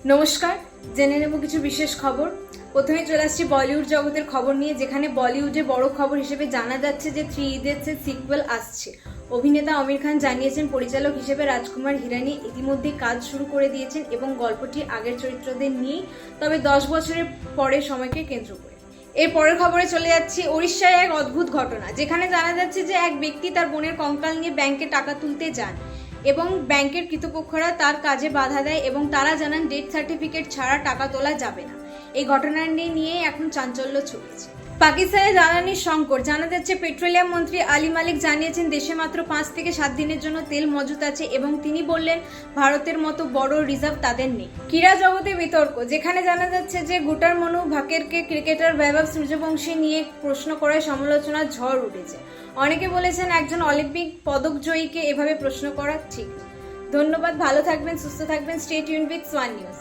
নমস্কার, জেনে নেব কিছু বিশেষ খবর। প্রথমে চলে আসছি বলিউড জগতের খবর নিয়ে, যেখানে বলিউডে বড় খবর হিসেবে জানা যাচ্ছে যে 3 ইডিয়টসের সিকুয়েল আসছে। অভিনেতা আমির খান জানিয়েছেন পরিচালক হিসেবে রাজকুমার হিরানি ইতিমধ্যেই কাজ শুরু করে দিয়েছেন এবং গল্পটি আগের চরিত্রদের নিয়েই, তবে 10 বছরের পরের সময়কে কেন্দ্র করে। এর পরের খবরে চলে যাচ্ছি ওড়িশায় এক অদ্ভুত ঘটনা, যেখানে জানা যাচ্ছে যে এক ব্যক্তি তার বোনের কঙ্কাল নিয়ে ব্যাংকে টাকা তুলতে যান এবং ব্যাংকের কর্তৃপক্ষরা তার কাজে বাধা দেয় এবং তারা জানান ডেথ সার্টিফিকেট ছাড়া টাকা তোলা যাবে না। এই ঘটনাটি নিয়ে এখন চাঞ্চল্য ছড়িয়েছে। পাকিস্তানের জ্বালানির সংকট, জানা যাচ্ছে পেট্রোলিয়াম মন্ত্রী আলী মালিক জানিয়েছেন দেশে মাত্র 5 থেকে 7 দিনের জন্য তেল মজুত আছে এবং তিনি বললেন ভারতের মতো বড় রিজার্ভ তাদের নেই। ক্রীড়া জগতে বিতর্ক, যেখানে জানা যাচ্ছে যে গুটার মনু ভাকেরকে ক্রিকেটার বৈভব সূর্যবংশী নিয়ে প্রশ্ন করায় সমালোচনার ঝড় উঠেছে। অনেকে বলেছেন একজন অলিম্পিক পদক জয়ীকে এভাবে প্রশ্ন করা ঠিক। ধন্যবাদ, ভালো থাকবেন, সুস্থ থাকবেন। Stay tuned with Swan news.